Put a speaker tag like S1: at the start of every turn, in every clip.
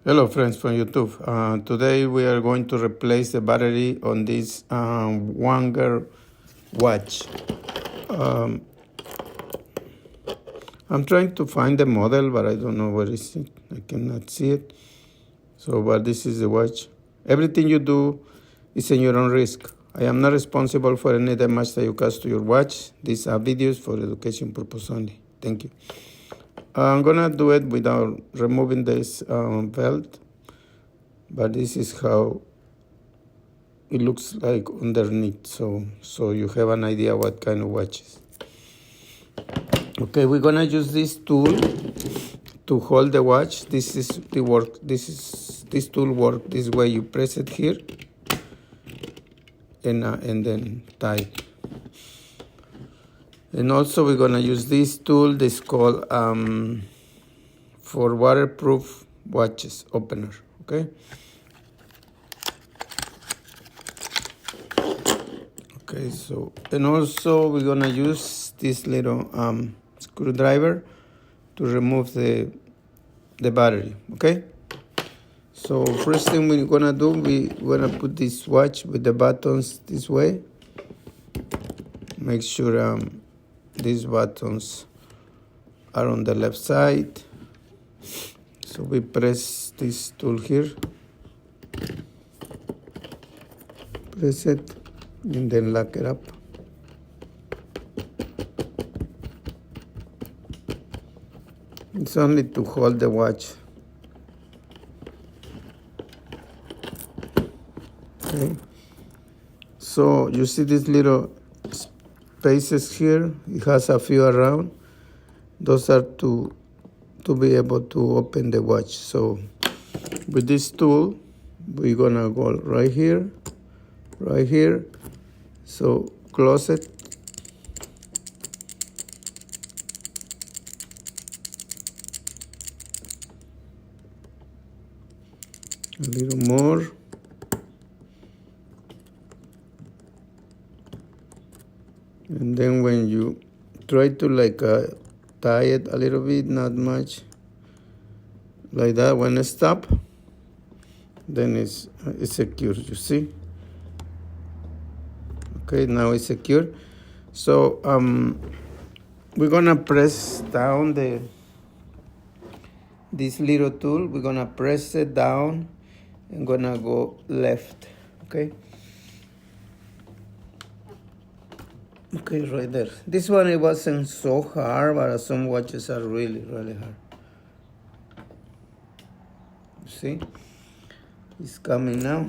S1: Hello friends from YouTube. Today we are going to replace the battery on this WANGER watch. Um, I'm trying to find the model, but I don't know where is it. I cannot see it. But this is the watch. Everything you do is in your own risk. I am not responsible for any damage that you cause to your watch. These are videos for education purpose only. Thank you. I'm gonna do it without removing this belt, but this is how it looks like underneath, so you have an idea what kind of watches. Okay, we're gonna use this tool to hold the watch. This tool works this way. You press it here and then tight. And also we're gonna use this tool. This called for waterproof watches opener. Okay. Okay, and also we're gonna use this little screwdriver to remove the battery. Okay. So first thing we're gonna do, we're gonna put this watch with the buttons this way. Make sure these buttons are on the left side. So we press this tool here. Press it and then lock it up. It's only to hold the watch. Okay. So you see these little spaces here? It has a few around. Those are to be able to open the watch. So with this tool, we're gonna go right here. So close it. A little more. And then when you try to tie it a little bit, not much, like that, when it stop, then it's secure, you see? Okay, now it's secure. So we're gonna press down this little tool. We're gonna press it down and gonna go left. Okay. Okay, right there. This one, it wasn't so hard, but some watches are really, really hard. See? It's coming now.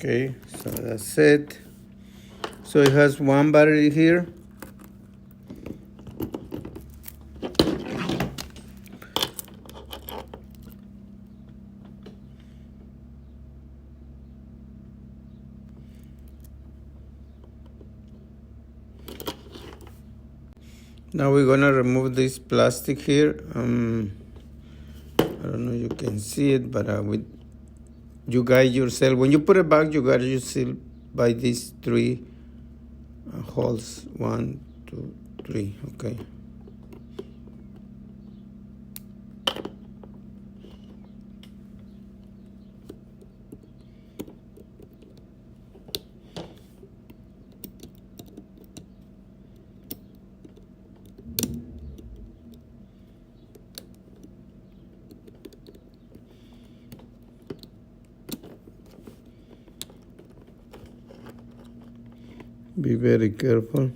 S1: Okay, so that's it. So it has one battery here. Now we're gonna remove this plastic here. I don't know if you can see it, but you guide yourself. When you put it back, you guide yourself by these three holes. 1, 2, 3. Okay. Be very careful.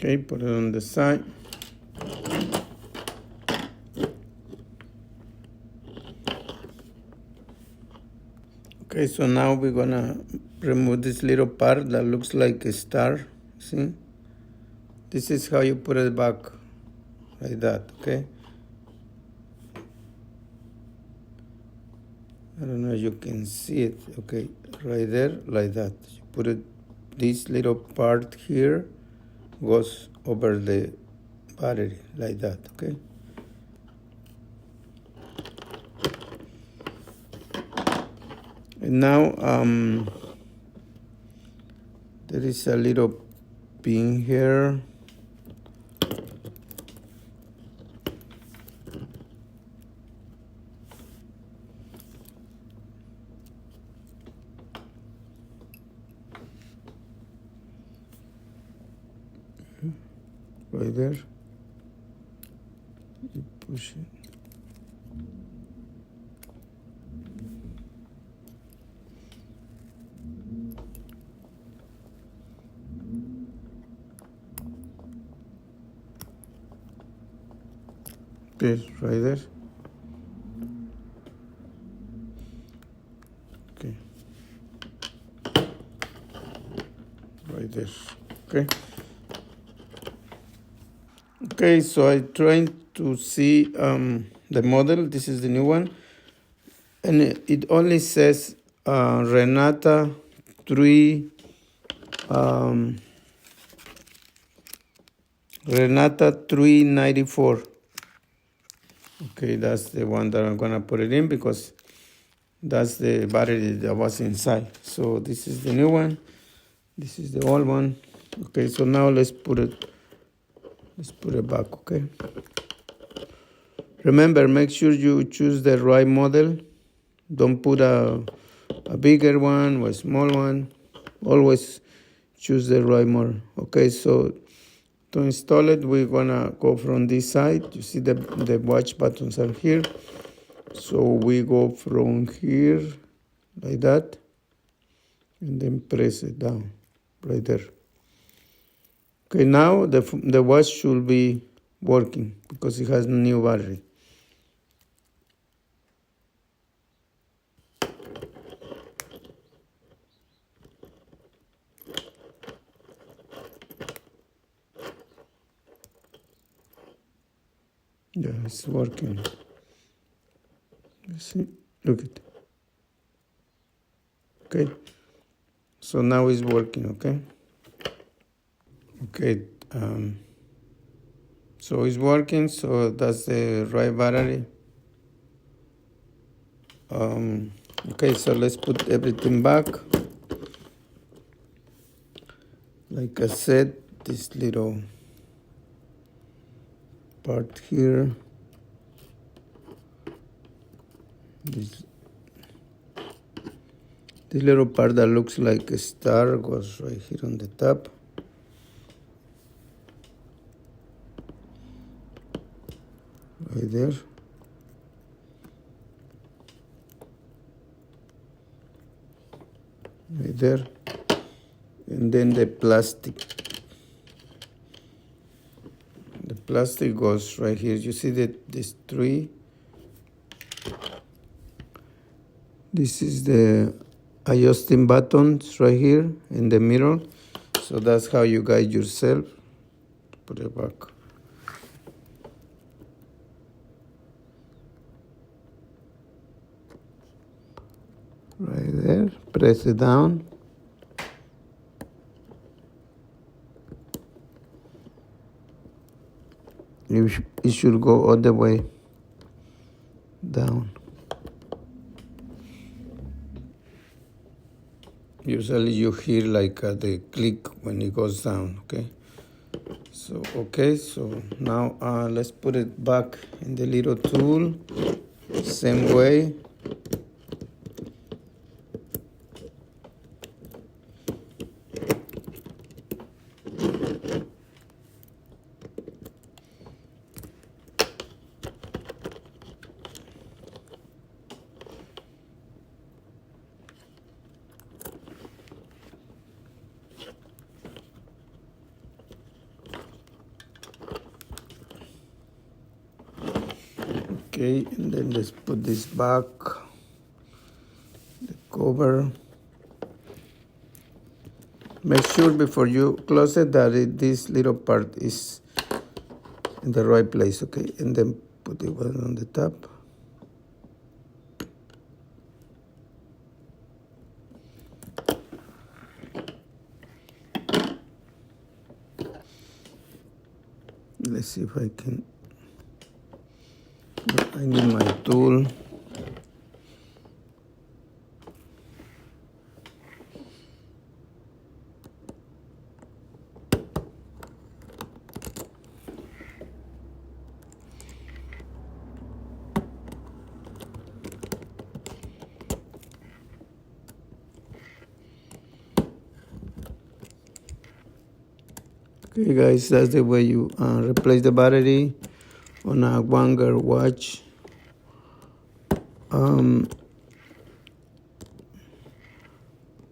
S1: Okay, put it on the side. Okay, so now we're gonna remove this little part that looks like a star. See? This is how you put it back, like that, okay? I don't know if you can see it, okay, right there, like that. You put it, this little part here goes over the battery, like that, okay? And now there is a little pin here. Right there. You push it. Okay, right there. Okay. Right there. Okay. Okay, so I trying to see the model. This is the new one, and it only says Renata 3 Renata 394. Okay, that's the one that I'm gonna put it in because that's the battery that was inside. So this is the new one. This is the old one. Okay, so now let's put it back, okay? Remember, make sure you choose the right model. Don't put a bigger one or a small one. Always choose the right model. Okay, so to install it, we're gonna go from this side. You see the watch buttons are here. So we go from here, like that, and then press it down, right there. Okay, now the watch should be working because it has new battery. Yeah, it's working. You see? Look at it. Okay. So now it's working, okay? Okay. So it's working, so that's the right battery. Okay, so let's put everything back. Like I said, this little part here, this little part that looks like a star goes right here on the top. Right there. Right there. And then the plastic. The plastic goes right here. You see that this three? This is the adjusting buttons right here in the mirror. So that's how you guide yourself. Put it back. Right there. Press it down. It should go all the way down. Usually you hear like the click when it goes down, okay? So, okay, so now let's put it back in the little tool, same way. Okay, and then let's put this back, the cover. Make sure before you close it that this little part is in the right place, okay? And then put the one on the top. Let's see if I can. I need my tool. Okay guys, that's the way you replace the battery on a WANGER watch.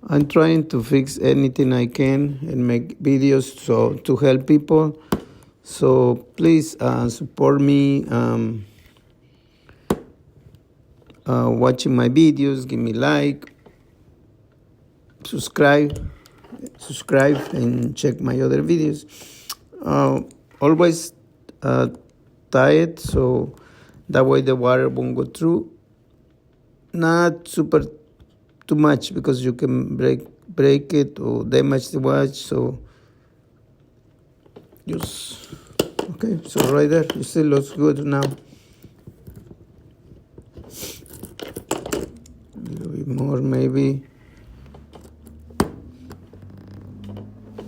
S1: I'm trying to fix anything I can and make videos to help people. So please support me watching my videos. Give me like, subscribe and check my other videos. Always tie it so that way the water won't go through. Not super too much because you can break it or damage the watch. So just okay. So right there, it still looks good now. A little bit more maybe.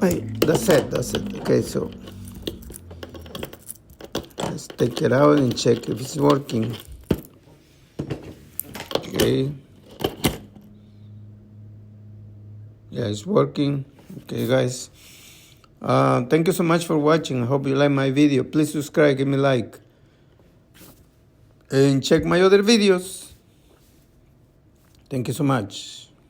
S1: Hey, that's it. Okay, so let's take it out and check if it's working. Okay. Yeah, it's working. Okay, guys. Thank you so much for watching. I hope you like my video. Please subscribe, give me a like, and check my other videos. Thank you so much.